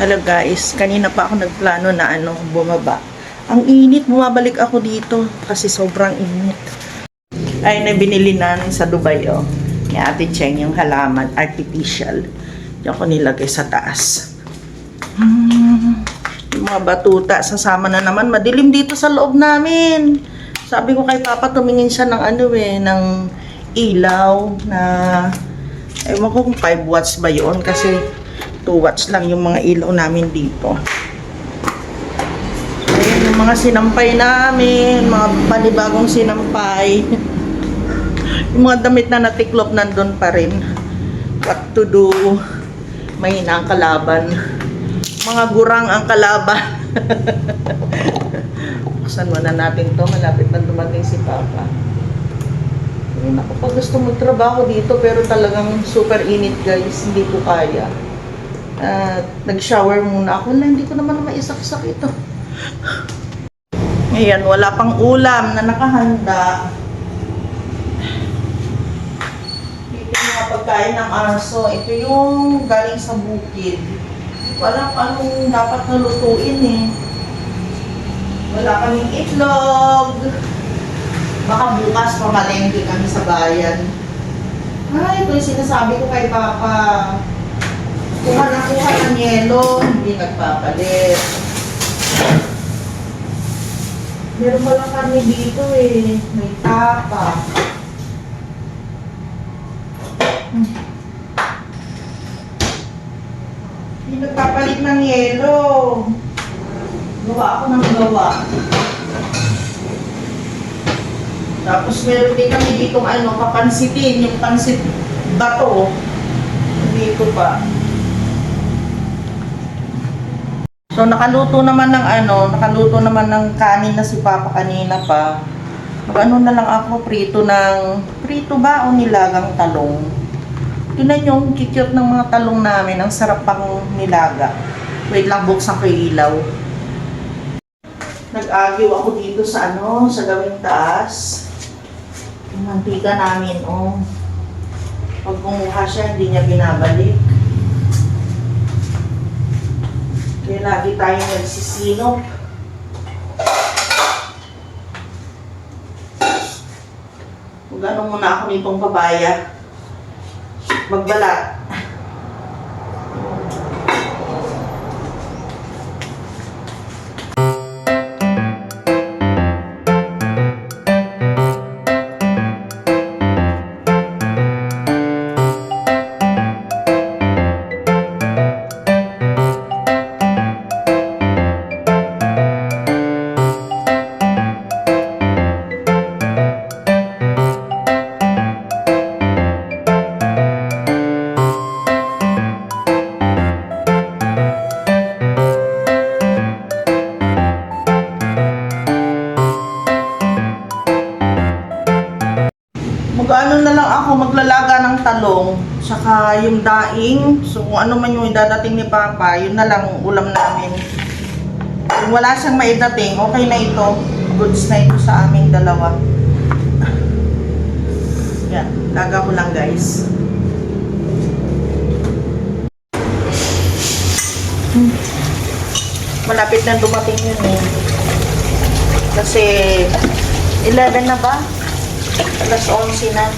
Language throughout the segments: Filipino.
Hello guys, kanina pa ako nagplano na bumaba. Ang init, bumabalik ako dito kasi sobrang init. Ay, na binili namin sa Dubai, oh. Ni Ate Cheng, yung halaman, artificial. Diyan ko nilagay sa taas. Yung mga batuta, sasama na naman. Madilim dito sa loob namin. Sabi ko kay Papa, tumingin siya ng ng ilaw na, ewan ko kung 5 watts ba yun kasi 2 watts lang yung mga ilaw namin dito. Ayan yung mga sinampay namin, mga panibagong sinampay. Yung mga damit na natiklop nandun pa rin. What to do? Mahina ang kalaban. Mga gurang ang kalaban. Buksan muna natin to. Malapit na dumating si Papa. Ayun, ako pa gusto magtrabaho dito pero talagang super init guys. Hindi ko kaya. Nag-shower muna ako. Hindi ko naman maisaksak ito. Ngayon, wala pang ulam na nakahanda. Ito yung mga pagkain ng aso. Ito yung galing sa bukid. Wala pa anong dapat nalutuin eh. Wala kaming itlog. Baka bukas pamalengke kami sa bayan. Ay, ito yung sinasabi ko kay Papa. Kuha ng yelo, hindi nagpapalit. Meron pa lang kami dito eh. May tapa. Hindi nagpapalit ng yelo. Gawa ako ng gawa. Tapos meron din kami ditong papansitin. Yung pansit bato. Dito pa. So nakaluto naman ng kanin na si Papa kanina pa. Mag-ano na lang ako, prito ba o nilagang talong. Tingnan yung cute ng mga talong namin, ang sarap pang nilaga. Wait lang, buksan ko yung ilaw. Nag-agyo ako dito sa sa gawing taas. Yung mantika namin, oh. Pag kumuha siya, hindi niya binabalik. Kaya lagi tayong nagsisinop. Mag-ano muna ako nitong papaya. Magbalat. Mag-ano na lang ako, maglalaga ng talong, saka yung daing. So kung ano man yung idadating ni Papa, yun na lang ulam namin. Kung wala siyang maidating, okay na ito. Goods na ito sa aming dalawa. Yan, laga ko lang guys. Malapit na dumating yun eh. Kasi 11 na ba? Alas 11 na.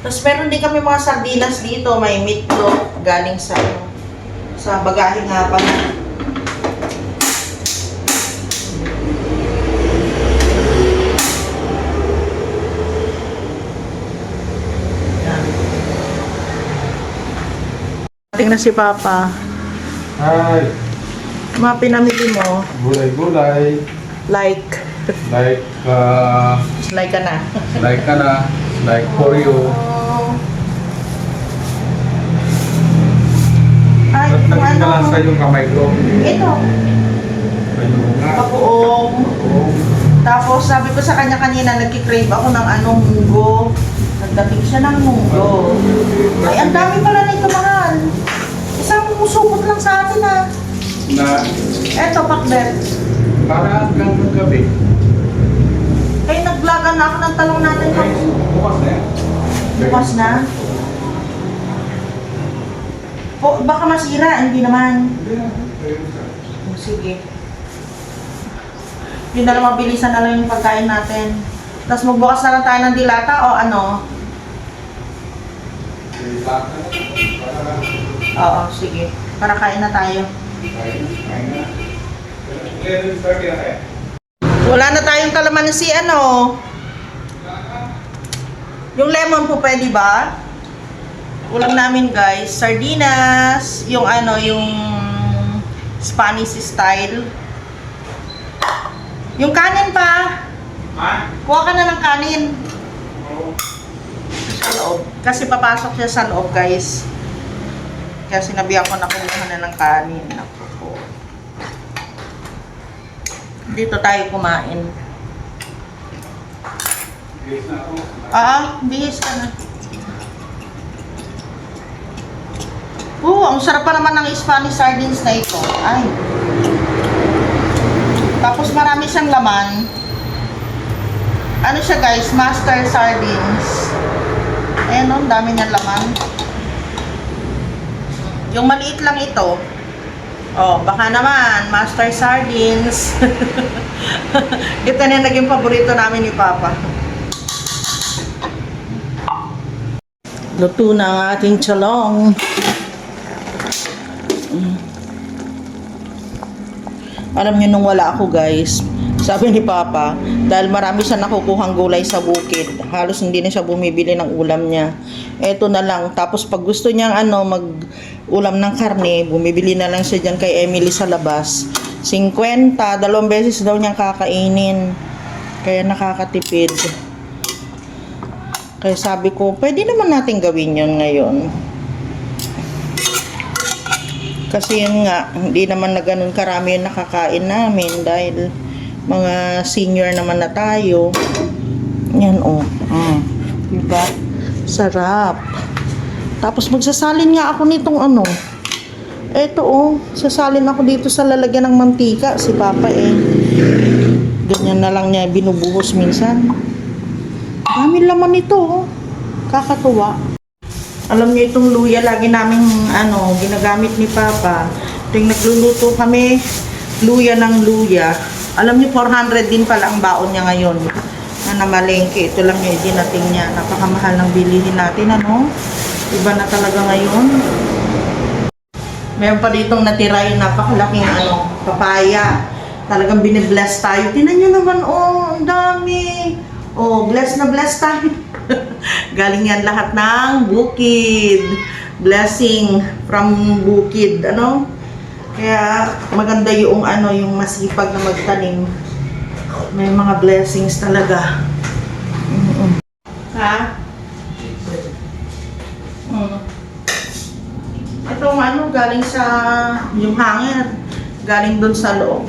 Tapos meron din kami mga sardinas dito. May meatloaf galing sa bagahe nga pa. Tingnan si Papa. Hi. Mga pinamili mo. Gulay-gulay. Like ka na. Like for you. Ay, At kung naging na lang sa yung kamay ko. Ito. Ayun nga. Papuong. Tapos sabi ko sa kanya kanina, nagkikrave ako ng munggo. Nagdating siya ng munggo. Ay, ang dami pala nito, mahal. Isang supot lang sa atin Na, Eto, pakbet. para hanggang gabi. Ay, naglaga Kukuha na ako ng talong natin. Bukas na yan. Bukas na. O, baka masira, hindi naman. O, sige. Yun na lang, mabilisan na lang yung pagkain natin. Tapos magbukas na lang tayo ng dilata o ano? Oo, sige. Para kain na tayo. Wala na tayong kalamansi, ano? Yung lemon po pwede ba? Ulam namin guys, sardinas, yung ano, yung Spanish style. Yung kanin pa. Ha? Kuha ka na ng kanin. Sa loob. Kasi papasok siya sa loob guys. Kaya sinabi ako na kumuha na ng kanin. Ako po. Dito tayo kumain. Bihis ka na. Ang sarap pa naman ng Spanish sardines na ito. Ay. Tapos marami siyang laman. Ano siya guys? Master sardines. Ayan o, dami niyang laman. Yung maliit lang ito. Oh, baka naman, master sardines. Ito na naging paborito namin ni Papa. Luto na ang ating chalong. Alam niyo nung wala ako guys, sabi ni Papa, dahil marami siya nakukuhang gulay sa bukid, halos hindi na siya bumibili ng ulam niya. Eto na lang, tapos pag gusto niyang mag-ulam ng karne, bumibili na lang siya dyan kay Emily sa labas. 50, 2 beses daw niyang kakainin. Kaya nakakatipid. Kaya sabi ko, pwede naman natin gawin yun ngayon. Kasi yun nga, hindi naman na ganun karami yung nakakain namin dahil mga senior naman na tayo. Yan diba? Sarap. Tapos magsasalin nga ako nitong eto sasalin ako dito sa lalagyan ng mantika si Papa ganyan na lang niya binubuhos minsan. Dami laman ito kakatuwa. Alam niyo itong luya lagi namin ginagamit ni Papa. Tuwing nagluluto kami luya ng luya. Alam niyo 400 din pala ang baon niya ngayon na namalengke. Ito lang yung dinating niya. Napakamahal ng bilihin natin Iba na talaga ngayon. Meron pa ditong natira yung napakalaking papaya. Talagang binibless tayo. Tingnan nyo naman, ang dami. Bless na bless tayo. Galing yan lahat ng bukid. Blessing from bukid. Kaya maganda yung yung masipag na magtanim. May mga blessings talaga. Ha? Itong galing sa yung hanger. Galing dun sa loob.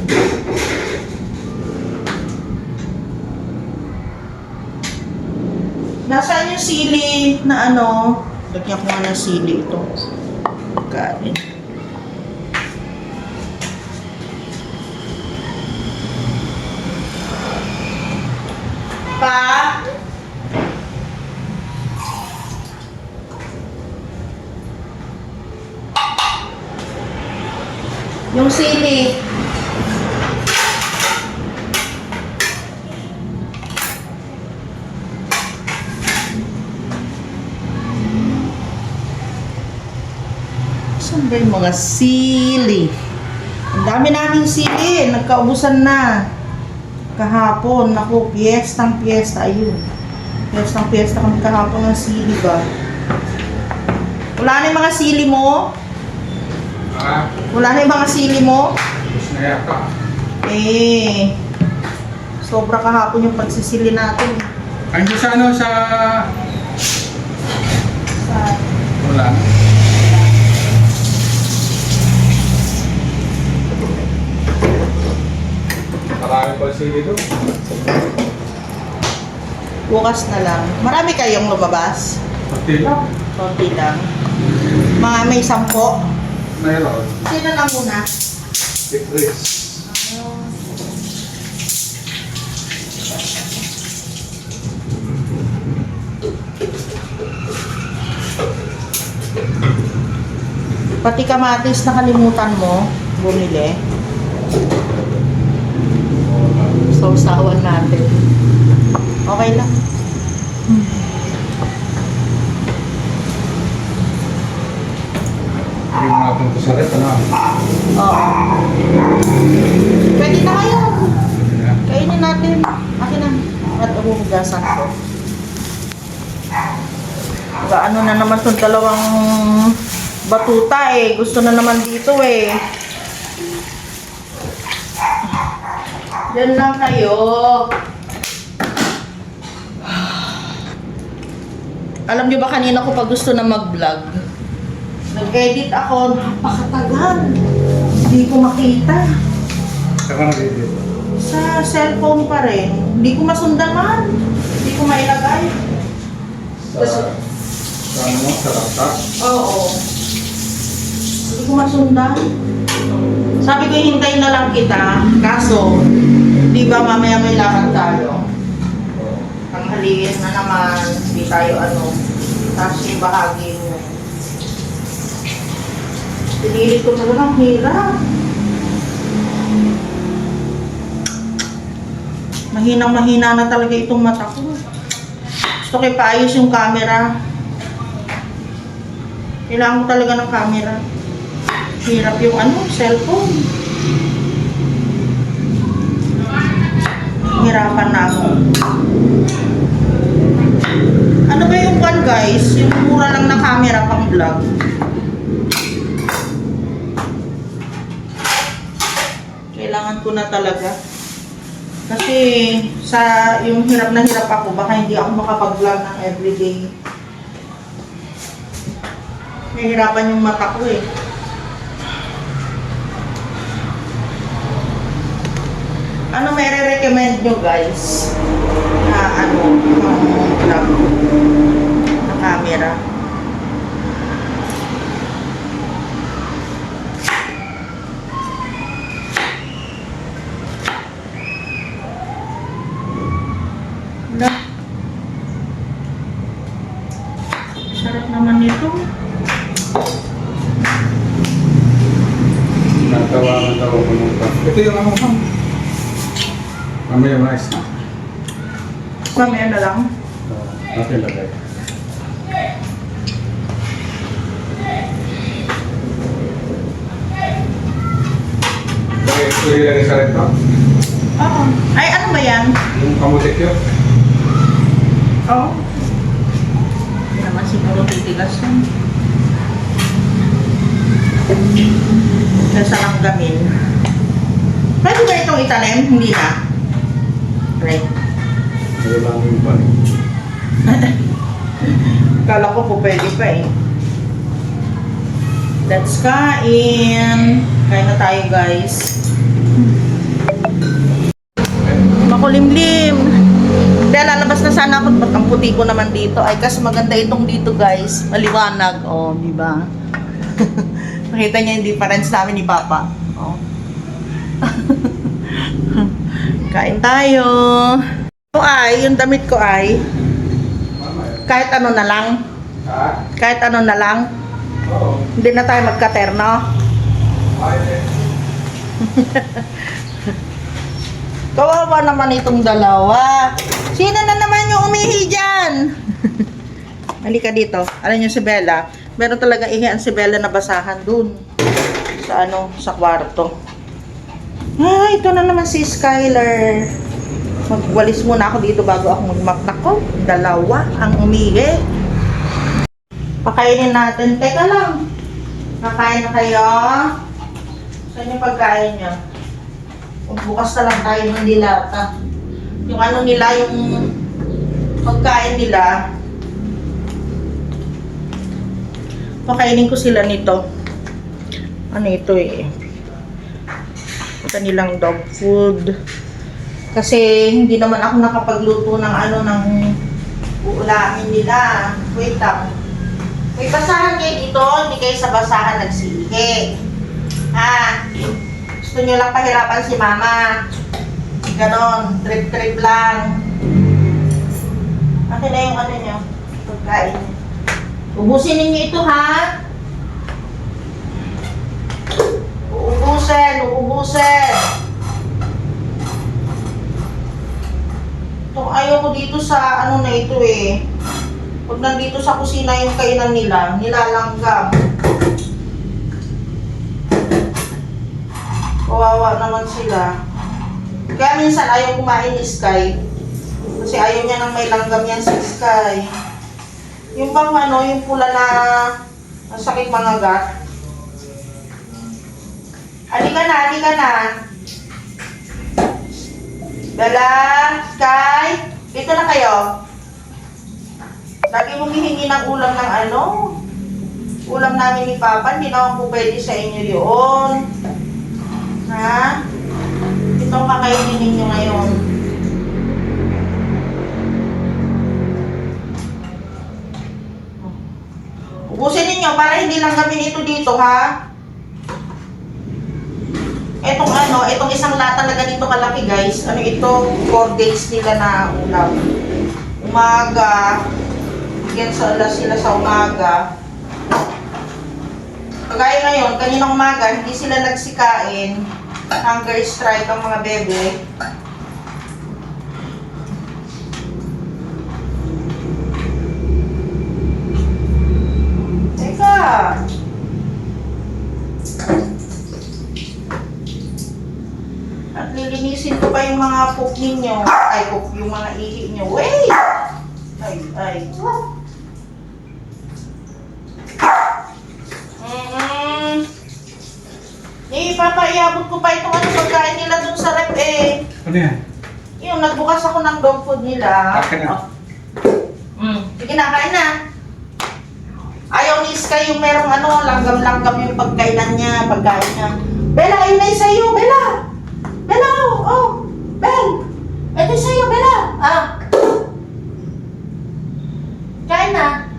Nasaan yung sili na lagyan ko nga ng sili ito. Galing. Pa? Yung sili. Saan ba yung mga sili? Ang dami naming sili. Nagkaubusan na. Kahapon. Naku, piyestang piyesta. Ayun. Piyestang piyesta kami kahapon ng sili ba? Wala na yung mga sili mo? Wala na yung mga sili mo? Gusto na yata. Sobra kahapon yung pagsisili natin. Ay, sa sa... Wala. Marami pa sili doon. Bukas na lang. Marami kayong lumabas? Pati lang. Konti lang. Mga may 10. Mayroon. Sino lang muna? Si Chris. Pati kamatis nakalimutan mo bumili. Sausawan natin. Okay lang. Hindi mo napunta sa red, ano? Oo. Pwede na kayo. Yeah. Kainin natin. Akin na. At umuhugasan ko. Ano na naman itong dalawang batuta eh. Gusto na naman dito eh. Diyan lang kayo. Alam niyo ba kanina ko pa gusto na mag-vlog? Nag-edit ako. Napakatagal. Hindi ko makita. Saka nag-edit. Sa cellphone pa rin. Hindi ko masundan man. Hindi ko mailagay. Sa ano mo? Sa laptop? Oo. Hindi ko masundan. Sabi ko hintayin na lang kita. Kaso, di ba mamaya may lakad tayo? Tanghaliin na naman. Hindi tayo ano. Tapos yung bahagi mo. Pinilit ko talaga ang hirap. Mahinang-mahina na talaga itong mata ko. Gusto ko ipaayos yung camera. Kailangan ko talaga ng camera. Hirap yung ano, cellphone. Hirapan na ako. Ano ba yung one guys? Yung mura lang na camera pang vlog. Kailangan ko na talaga. Kasi sa yung hirap na hirap ako, baka hindi ako makapag-vlog ng everyday. Nahihirapan yung mata ko eh. Ano may re-recommend nyo guys? Na ano, vlog na camera? Wala. Sarap naman nito. Natawa ko pumunta. Ito yung ano mo. Mamaya mais na. Mamaya na lang. Natin lagay. Ito yung ilagay sa red pa? Oo. Ay, ano ba yan? Yung kamutik yun? Oo. Hindi naman siguro titigas yun. Kaya sa gamin. Pwede ba itong itanim? Hindi na. Right. Wala namin pa rin. Kala ko po pwede pa eh. Let's kain. Kain na tayo guys. Makulimlim. Dahil lalabas na sana ako. Ba't ang puti ko naman dito? Ay kasi maganda itong dito guys. Maliwanag. Oh, di ba? Nakita niya yung difference namin ni Papa. Oh. Kain tayo. Ito ay, yung damit ko ay, kahit ano na lang. Ha? Kahit ano na lang. Oo. Hindi na tayo magkaterno. Ay, Kawawa naman itong dalawa. Sino na naman yung umihi dyan? Halika dito. Alam niyo si Bella, meron talaga ihian si Bella na basahan dun. Sa ano, sa kwarto. Ah, ito na naman si Skylar. Magwalis muna ako dito bago ako mag-map. Nako, dalawa ang umihi. Pakainin natin. Teka lang. Nakain na kayo? Saan yung pagkain nyo? Bukas na lang tayo ng dilata. Yung ano nila, yung pagkain nila. Pakainin ko sila nito. Ano ito eh? Kanilang dog food. Kasi hindi naman ako nakapagluto ng ano ng uulamin nila. Wait lang. May basahan kayo dito, hindi kayo sa basahan nagsihi. Ha? Gusto nyo lang pahirapan si mama. Ganon, trip-trip lang. Akin na yung ano nyo, pagkain. Ubusin ninyo ito ha. Uubusin. Itong ayaw ko dito sa ano na ito eh. Pag nandito sa kusina yung kainan nila, nilalanggam. Kawawa naman sila. Kaya minsan ayaw kumain ni Sky. Kasi ayaw niya nang may langgam yan si Sky. Yung bang ano, yung pula na sakit mga gat. Halika na. Bella, Sky, dito na kayo. Lagi humihingi ng ulam ng ano. Ulam namin ni Papa, hindi naman po pwede sa inyo yun. Ha? Ito ang kakainin ninyo ngayon. Ubusin ninyo para hindi lang gamin ito dito, ha? Itong isang lata na ganito kalaki, guys. Ano ito? 4 days nila na ulam. Umaga. Yan sila sa umaga. Kagaya ngayon, kaninang umaga, hindi sila nagsikain. Hunger strike ang mga bebe. Teka. At lilinisin ko pa yung mga poop ninyo. Ay, poop, yung mga ihi nyo. Wait! Ay. Papa, iabot ko pa itong ano pagkain nila dun sa rep eh. Ano yan? Yung nagbukas ako ng dog food nila. Akin na. Sige na, kain na. Ayaw ni Sky yung merong ano, langgam-langgam yung pagkainan niya, pagkain niya. Bella, ayun na yung sa'yo, Bella! Bella, oh! Bell! Ito yung sa'yo, Bella! Kain na.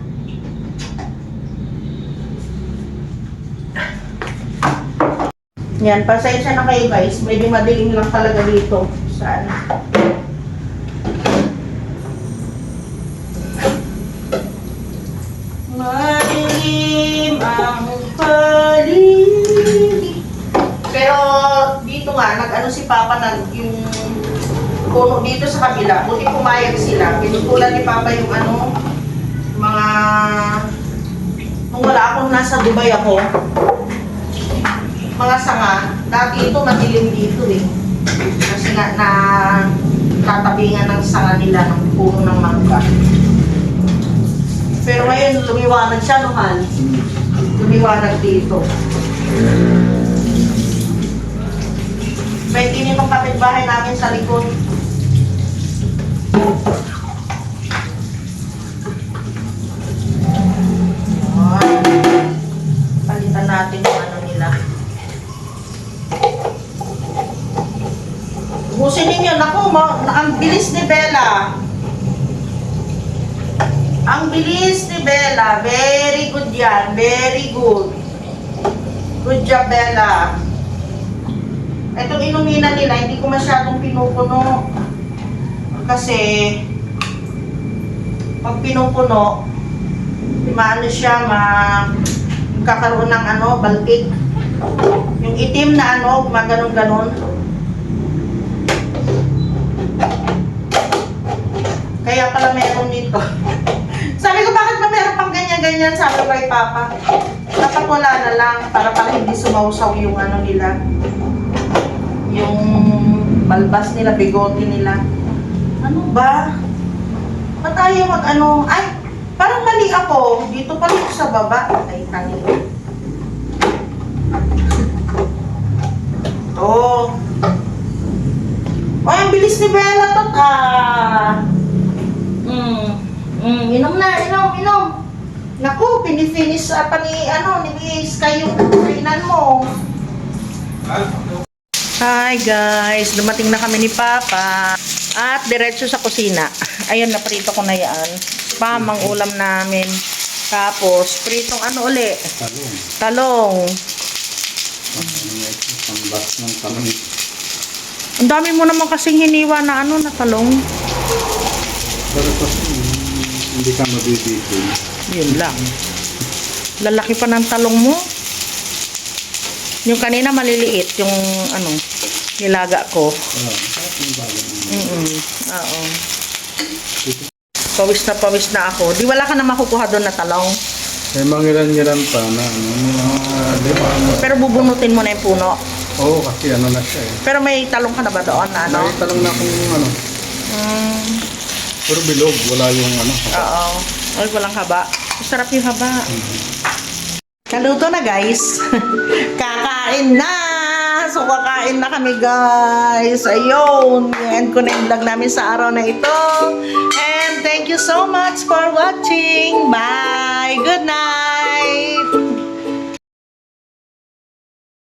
Yan, pasensya na kayo guys. Medyo madilim lang talaga dito. Saan? Madilim ang paligid. Pero dito nga, nag-ano si Papa yung puno dito sa kabila. Buti pumayag sila. Pinutulan ni Papa yung ano, mga... Nung wala akong nasa Dubai ako, mga sanga, dati ito madilim dito eh. Kasi nga na tatabingan ng sanga nila ng puno ng mangga. Pero ngayon lumiwanag siya, no, Han? Lumiwanag dito. May kinin ng kapitbahay namin sa likod. Palitan natin yung ano nila. Ubusin ninyo. Naku, ang bilis ni Bella. Ang bilis ni Bella. Very good yan. Very good. Good job, Bella. Itong inuminan nila, hindi ko masyadong pinupuno. Kasi, pag pinupuno, maano siya, magkakaroon ng ano, baltik. Yung itim na ano, maganon-ganon. Kaya pala meron nito. Sabi ko, bakit ba meron pang ganyan-ganyan? Sabi ko kay Papa. Dapat wala na lang para hindi sumausaw yung ano nila. Yung balbas nila, bigote nila. Ano ba? Ba't tayo mag-ano? Ay, parang mali ako. Dito pa rin sa baba. Ay, tangi. Oh. Ay, ang bilis ni Bella to. Inom na, inom. Naku, pinifinish pa ni Sky yung kainan mo. Hi guys, dumating na kami ni Papa. At diretso sa kusina. Ayun, naprito ko na yan. Spam ang ulam namin. Tapos, pritong ano uli? Talong. Pambas ng talong. Ang dami mo naman kasing hiniwa na na talong. Pero kasi hindi ka mabibigil. Yun lang. Lalaki pa ng talong mo. Yung kanina maliliit, yung ano, nilaga ko. Oo. Pawis na ako. Di wala ka na makukuha doon na talong. May mangilan-ngilan pa na ano, lima. Pero bubunutin mo na yung puno. Oo, kasi ano na siya eh. Pero may talong ka na ba doon na ano? May talong na kung ano. Pero bilog, wala yung ano. Oo. Ay, walang haba. Masarap yung haba. Kaluto na guys. Kakain na! So kakain na kami guys. Ayun. End ko na yung vlog namin sa araw na ito. And thank you so much for watching. Bye! Good night!